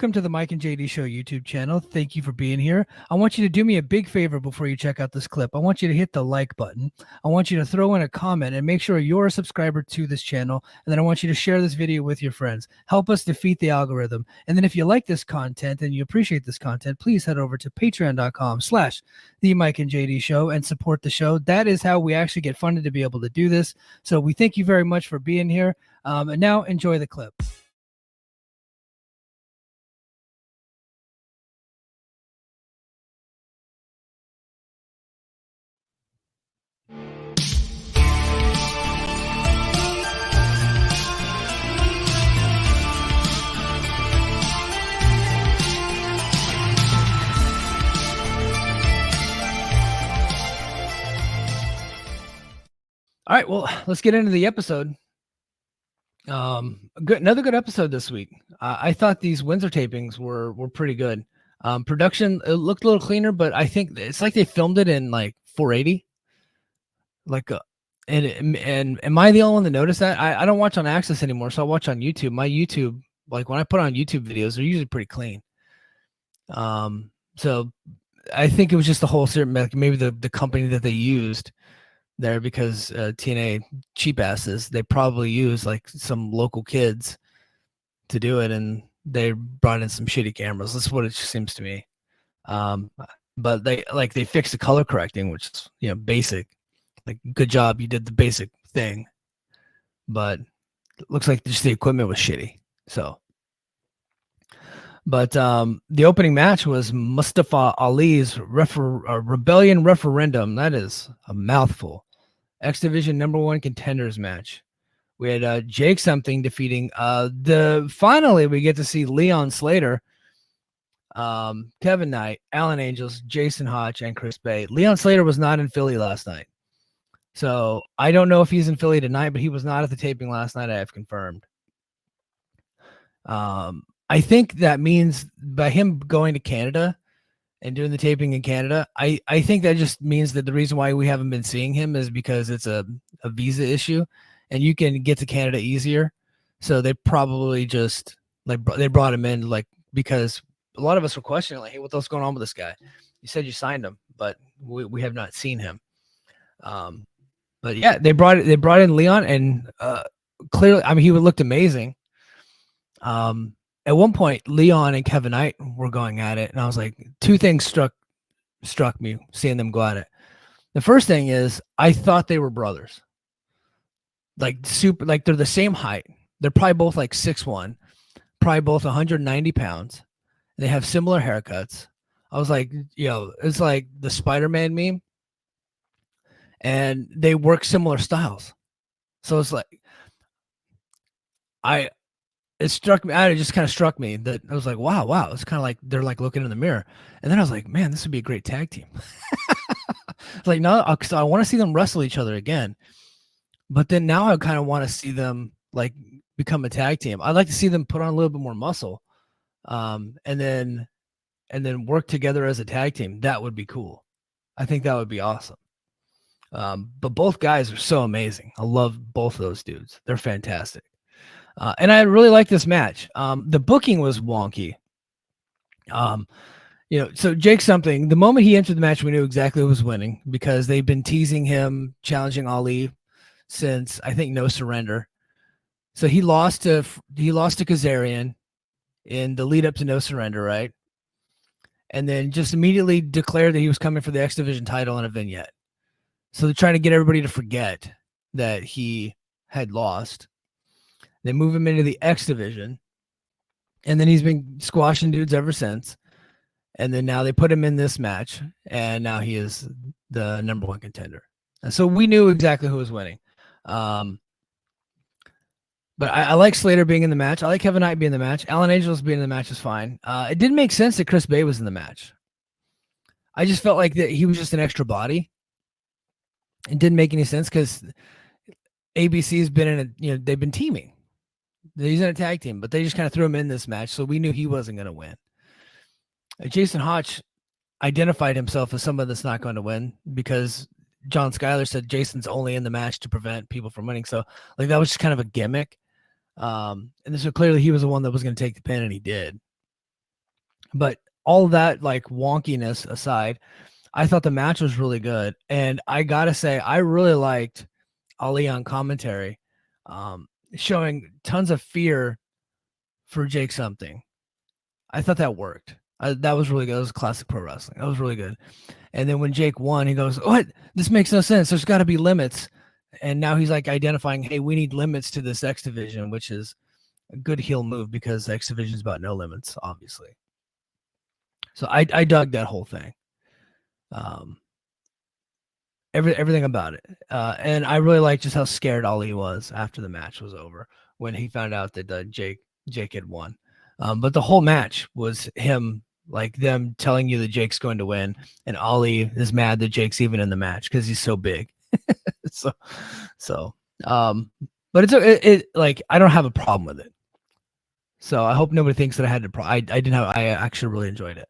Welcome to the Mike and JD Show YouTube channel. Thank you for being here. I want you to do me a big favor before you check out this clip. I want you to hit the like button. I want you to throw in a comment and make sure you're a subscriber to this channel. And then I want you to share this video with your friends. Help us defeat the algorithm. And then if you like this content and you appreciate this content, please head over to patreon.com/the Mike and JD Show and support the show. That is how we actually get funded to be able to do this. So we thank you very much for being here. And now enjoy the clip. All right, well, let's get into the episode. Another good episode this week. I thought these Windsor tapings were pretty good. Production, it looked a little cleaner, but I think it's like they filmed it in like 480. And am I the only one that noticed that? I don't watch on Access anymore, so I watch on YouTube. My YouTube, like when I put on YouTube videos, they're usually pretty clean. So I think it was just the whole certain, maybe the company that they used there, because TNA cheap asses, they probably use like some local kids to do it, and they brought in some shitty cameras. That's what it seems to me. But they fixed the color correcting, which is basic. Like, good job, you did the basic thing, but it looks like just the equipment was shitty. So, but the opening match was Mustafa Ali's Rebellion Referendum. That is a mouthful. X Division #1 contenders match. We had Jake something defeating finally we get to see Leon Slater, Kevin Knight, Alan Angels, Jason Hotch, and Chris Bay. Leon Slater was not in Philly last night, so I don't know if he's in Philly tonight, but he was not at the taping last night. I have confirmed. I think that means by him going to Canada and doing the taping in Canada, I think that just means that the reason why we haven't been seeing him is because it's a visa issue, and you can get to Canada easier. So they probably just they brought him in because a lot of us were questioning hey, what's going on with this guy? You said you signed him, but we have not seen him. But yeah, they brought in Leon, and clearly, I mean, he looked amazing. At one point, Leon and Kevin Knight were going at it, and I was like, two things struck me seeing them go at it. The first thing is, I thought they were brothers, they're the same height. They're probably both like 6'1", probably both 190 pounds. They have similar haircuts. I was like, it's like the Spider-Man meme, and they work similar styles. So it's like, it just kind of struck me that I was like, wow. It's kind of like they're like looking in the mirror. And then I was like, man, this would be a great tag team. Like, no, because I want to see them wrestle each other again. But then now I kind of want to see them like become a tag team. I'd like to see them put on a little bit more muscle, and then work together as a tag team. That would be cool. I think that would be awesome. But both guys are so amazing. I love both of those dudes. They're fantastic. And I really like this match. The booking was wonky. So Jake something, the moment he entered the match, we knew exactly who was winning, because they've been teasing him challenging Ali since, I think, No Surrender. So he lost to Kazarian in the lead up to No Surrender, right? And then just immediately declared that he was coming for the X Division title in a vignette. So they're trying to get everybody to forget that he had lost. They move him into the X Division, and then he's been squashing dudes ever since. And then now they put him in this match, and now he is the #1 contender. And so we knew exactly who was winning. But I like Slater being in the match. I like Kevin Knight being in the match. Alan Angels being in the match is fine. It didn't make sense that Chris Bay was in the match. I just felt like that he was just an extra body. It didn't make any sense because ABC's been they've been teaming. He's in a tag team, but they just kind of threw him in this match, so we knew he wasn't going to win. Jason Hotch identified himself as someone that's not going to win, because John Schuyler said Jason's only in the match to prevent people from winning. So that was just kind of a gimmick. And so clearly he was the one that was going to take the pin, and he did. But all that like wonkiness aside, I thought the match was really good. And I got to say, I really liked Ali on commentary, showing tons of fear for Jake something. I thought that worked. That was really good. That was classic pro wrestling. That was really good. And then when Jake won, he goes, "What? This makes no sense. There's got to be limits." And now he's like identifying, "Hey, we need limits to this X division," which is a good heel move because X division is about no limits, obviously. So I dug that whole thing. Everything about it. And I really like just how scared Ali was after the match was over when he found out that Jake had won. But the whole match was him, like them telling you that Jake's going to win, and Ali is mad that Jake's even in the match because he's so big. so, so, but it like I don't have a problem with it. So I hope nobody thinks that I had to. I didn't have. I actually really enjoyed it.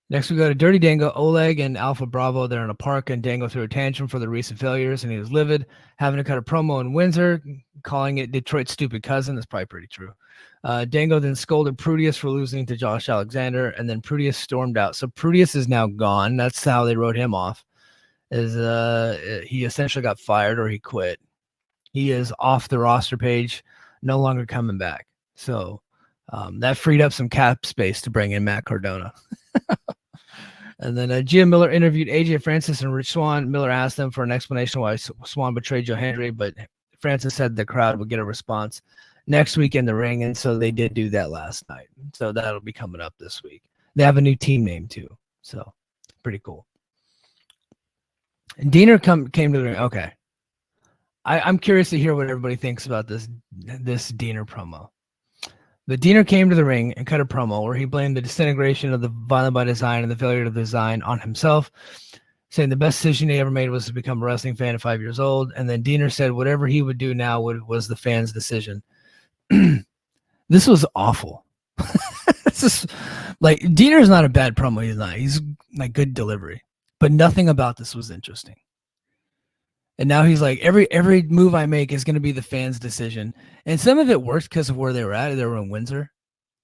Next, we go to Dirty Dango, Oleg, and Alpha Bravo. They're in a park, and Dango threw a tantrum for the recent failures, and he was livid, having to cut a promo in Windsor, calling it Detroit's stupid cousin. That's probably pretty true. Dango then scolded Prudius for losing to Josh Alexander, and then Prudius stormed out. So Prudius is now gone. That's how they wrote him off. He essentially got fired or he quit. He is off the roster page, no longer coming back. So that freed up some cap space to bring in Matt Cardona. And then Gia Miller interviewed AJ Francis and Rich Swann. Miller asked them for an explanation why Swann betrayed Joe Hendry, but Francis said the crowd would get a response next week in the ring, and so they did do that last night. So that'll be coming up this week. They have a new team name too, so pretty cool. And Diener came to the ring. Okay, I'm curious to hear what everybody thinks about this Diener promo. The Diener came to the ring and cut a promo where he blamed the disintegration of the Violent by Design and the failure of the design on himself, saying the best decision he ever made was to become a wrestling fan at 5 years old. And then Diener said whatever he would do now was the fans' decision. This was awful. It's just like Diener's not a bad promo. He's not. He's like good delivery, but nothing about this was interesting. And now he's like, every move I make is going to be the fans' decision. And some of it works because of where they were at. They were in Windsor.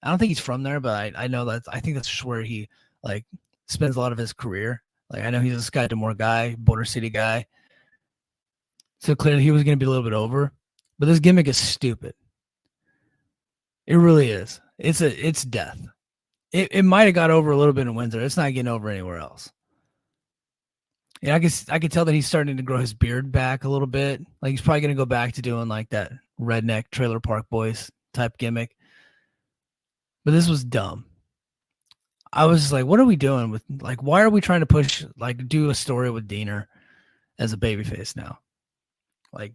I don't think he's from there, but I know I think that's just where he like spends a lot of his career. Like I know he's a Scott D'Amore guy, Border City guy. So clearly he was going to be a little bit over. But this gimmick is stupid. It really is. It's death. It might have got over a little bit in Windsor. It's not getting over anywhere else. Yeah, I could tell that he's starting to grow his beard back a little bit. Like he's probably gonna go back to doing like that redneck Trailer Park Boys type gimmick. But this was dumb. I was like, what are we doing with like why are we trying to push like do a story with Diener as a babyface now? Like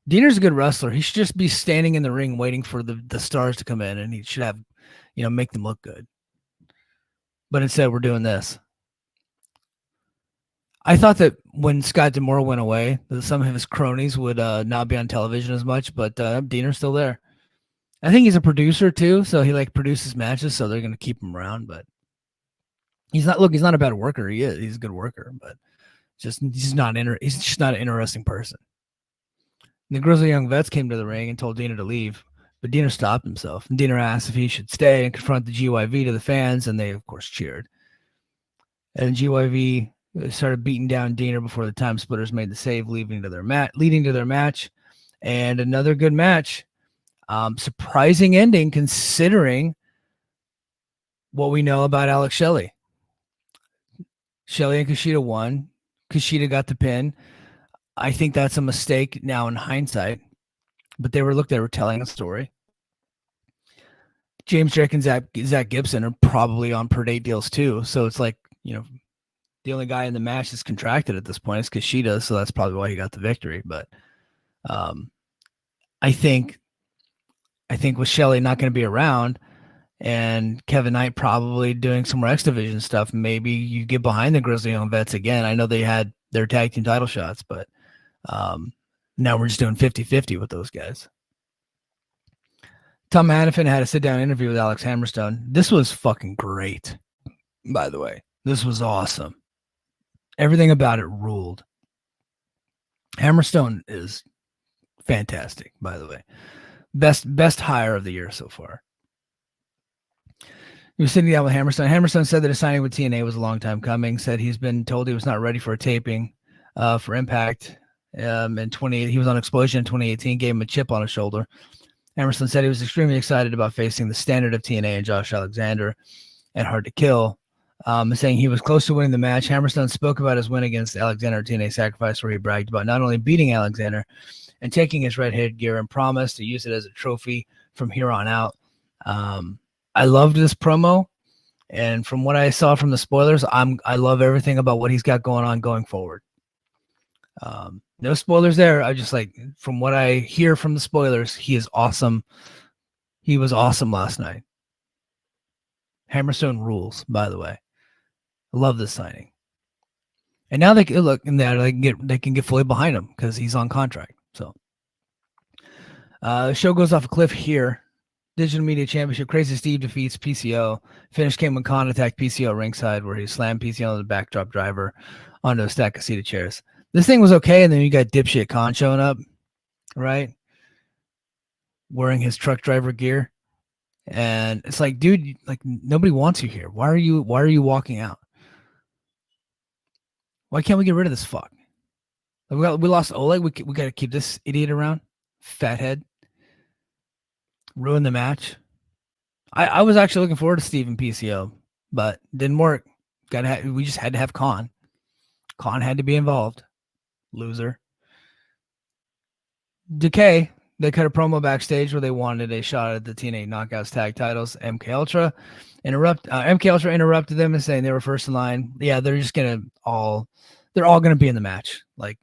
Diener's a good wrestler. He should just be standing in the ring waiting for the stars to come in and he should have, make them look good. But instead we're doing this. I thought that when Scott D'Amore went away, that some of his cronies would not be on television as much, but Diener's still there. I think he's a producer too, so he like produces matches, so they're gonna keep him around. But he's not. Look, he's not a bad worker. He is. He's a good worker, but he's just not an interesting person. And the Grizzly Young Vets came to the ring and told Diener to leave, but Diener stopped himself. And Diener asked if he should stay and confront the GYV to the fans, and they of course cheered. And GYV started beating down Diener before the Time Splitters made the save, leading to their match. And another good match. Surprising ending considering what we know about Alex Shelley. Shelley and Kushida won. Kushida got the pin. I think that's a mistake now in hindsight, but they were telling a story. James Drake and Zach Gibson are probably on per date deals too. So it's like, the only guy in the match that's contracted at this point is Kushida, so that's probably why he got the victory. But I think with Shelley not going to be around and Kevin Knight probably doing some more X Division stuff, maybe you get behind the Grizzly Young Vets again. I know they had their tag team title shots, but now we're just doing 50-50 with those guys. Tom Hannafin had a sit-down interview with Alex Hammerstone. This was fucking great, by the way. This was awesome. Everything about it ruled. Hammerstone is fantastic, by the way. Best hire of the year so far. He was sitting down with Hammerstone. Hammerstone said that his signing with TNA was a long time coming. Said he's been told he was not ready for a taping for Impact. In 20, he was on Explosion in 2018. Gave him a chip on his shoulder. Hammerstone said he was extremely excited about facing the standard of TNA and Josh Alexander and Hard to Kill. Saying he was close to winning the match. Hammerstone spoke about his win against Alexander at TNA Sacrifice, where he bragged about not only beating Alexander and taking his red headgear and promised to use it as a trophy from here on out. I loved this promo, and from what I saw from the spoilers, I love everything about what he's got going on going forward. No spoilers there. I just like, from what I hear from the spoilers, he is awesome. He was awesome last night. Hammerstone rules, by the way. I love this signing. And now they can look, and they can get fully behind him because he's on contract. So the show goes off a cliff here. Digital Media Championship. Crazy Steve defeats PCO. Finish came when Khan attacked PCO ringside, where he slammed PCO on the backdrop driver onto a stack of seated chairs. This thing was okay, and then you got dipshit Khan showing up, right? Wearing his truck driver gear. And it's like, dude, like, nobody wants you here. Why are you walking out? Why can't we get rid of this fuck? Like, we lost Oleg. We got to keep this idiot around. Fathead. Ruin the match. I was actually looking forward to Steve and PCO, but didn't work. We just had to have Khan. Khan had to be involved. Loser. Decay. They cut a promo backstage where they wanted a shot at the TNA Knockouts tag titles. MK Ultra interrupted them and saying they were first in line. Yeah, they're all gonna be in the match. Like,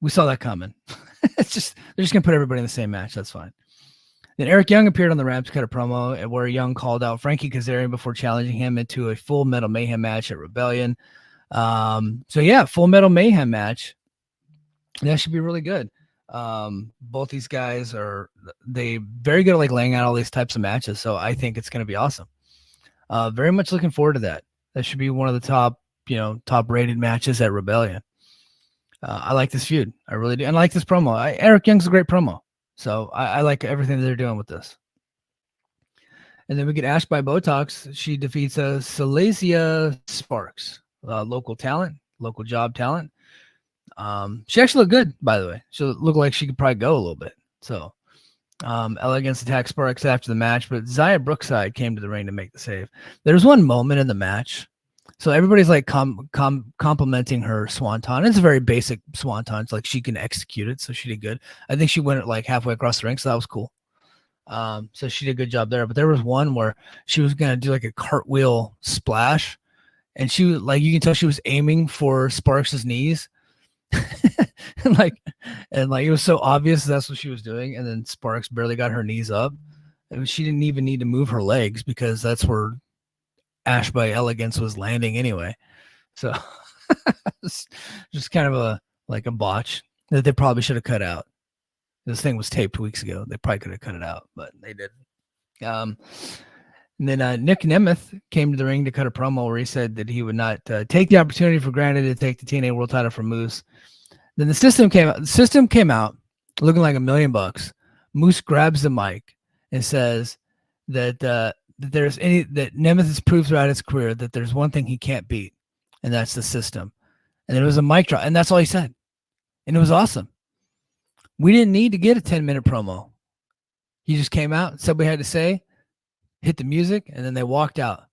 we saw that coming. They're just gonna put everybody in the same match. That's fine. Then Eric Young appeared on the ramp to cut a promo where Young called out Frankie Kazarian before challenging him into a Full Metal Mayhem match at Rebellion. So yeah, Full Metal Mayhem match. That should be really good. Both these guys they very good at like laying out all these types of matches. So I think it's going to be awesome. Very much looking forward to that. That should be one of the top rated matches at Rebellion. I like this feud. I really do. And I like this promo. Eric Young's a great promo. So I like everything that they're doing with this. And then we get Ash by Botox. She defeats Silesia Sparks, local job talent. She actually looked good, by the way. She looked like she could probably go a little bit. So Elegance attacked Sparks after the match, but Zaya Brookside came to the ring to make the save. There's one moment in the match. So everybody's like complimenting her swanton. It's a very basic swanton. It's like she can execute it, so she did good. I think she went like halfway across the ring, so that was cool. So she did a good job there. But there was one where she was gonna do like a cartwheel splash, and she was like, you can tell she was aiming for Sparks's knees. and it was so obvious that's what she was doing. And then Sparks barely got her knees up. And she didn't even need to move her legs because that's where Ash by Elegance was landing anyway. So just kind of a botch that they probably should have cut out. This thing was taped weeks ago. They probably could have cut it out, but they didn't. And then Nick Nemeth came to the ring to cut a promo where he said that he would not take the opportunity for granted to take the TNA World Title from Moose. Then the system came out. The system came out looking like $1 million. Moose grabs the mic and says that that Nemeth has proved throughout his career that there's one thing he can't beat, and that's the system. And it was a mic drop, and that's all he said. And it was awesome. We didn't need to get a 10-minute promo. He just came out, said what he had to say, hit the music, and then they walked out.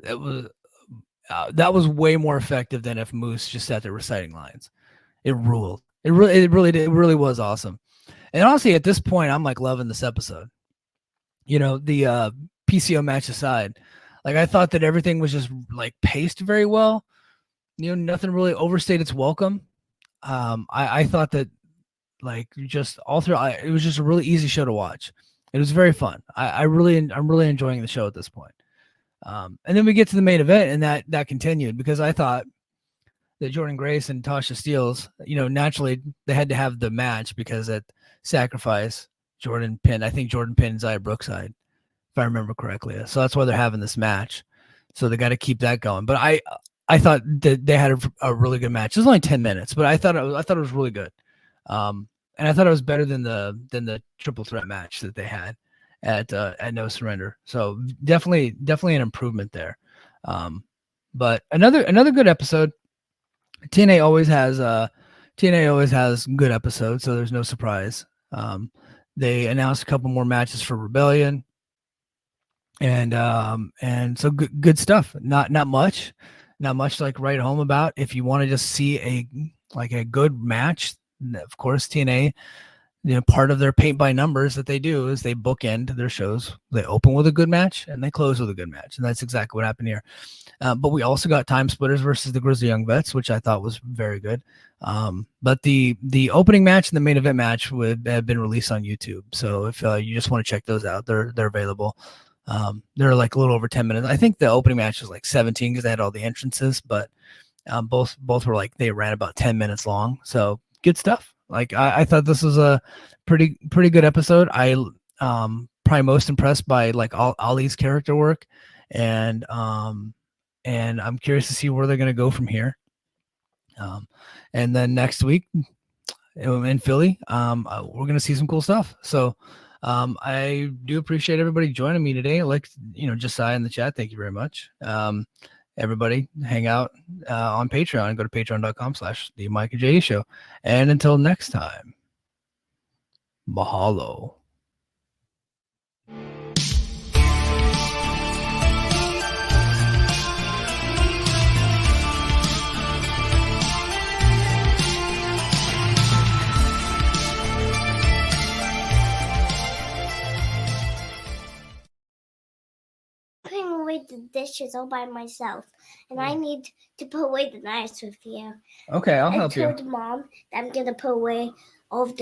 That was way more effective than if Moose just sat there reciting lines. It ruled. It really did. It really was awesome. And honestly, at this point, I'm like loving this episode. The PCO match aside, like I thought that everything was just like paced very well. Nothing really overstayed its welcome. I thought that like just all through, it was just a really easy show to watch. It was very fun. I'm really enjoying the show at this point. And then we get to the main event, and that continued because I thought that Jordan Grace and Tasha Steelz, naturally they had to have the match because at Sacrifice, Jordan pinned Zaya Brookside, if I remember correctly. So that's why they're having this match. So they got to keep that going. But I thought that they had a really good match. It was only 10 minutes, but I thought it was really good. And I thought it was better than the triple threat match that they had. at No Surrender. So definitely an improvement there. But another good episode. TNA always has good episodes, so there's no surprise. They announced a couple more matches for Rebellion, and so good stuff. Not much to like write home about. If you want to just see a good match, of course TNA, part of their paint by numbers that they do is they bookend their shows. They open with a good match and they close with a good match, and that's exactly what happened here. But we also got Time Splitters versus the Grizzly Young Vets, which I thought was very good. But the opening match and the main event match would have been released on YouTube. So if you just want to check those out, they're available. They're like a little over 10 minutes. I think the opening match was like 17 because they had all the entrances, but both were like they ran about 10 minutes long. So good stuff. Like I thought this was a pretty good episode. I probably most impressed by like Ali's character work, and I'm curious to see where they're going to go from here. And then next week in Philly, we're going to see some cool stuff. So I do appreciate everybody joining me today. Like, Josiah in the chat, thank you very much. Everybody hang out on Patreon. Go to patreon.com/the Mike and J Show. And until next time, mahalo. The dishes all by myself, and I need to put away the knives with you. Okay, I'll help you. I told Mom that I'm gonna put away all of the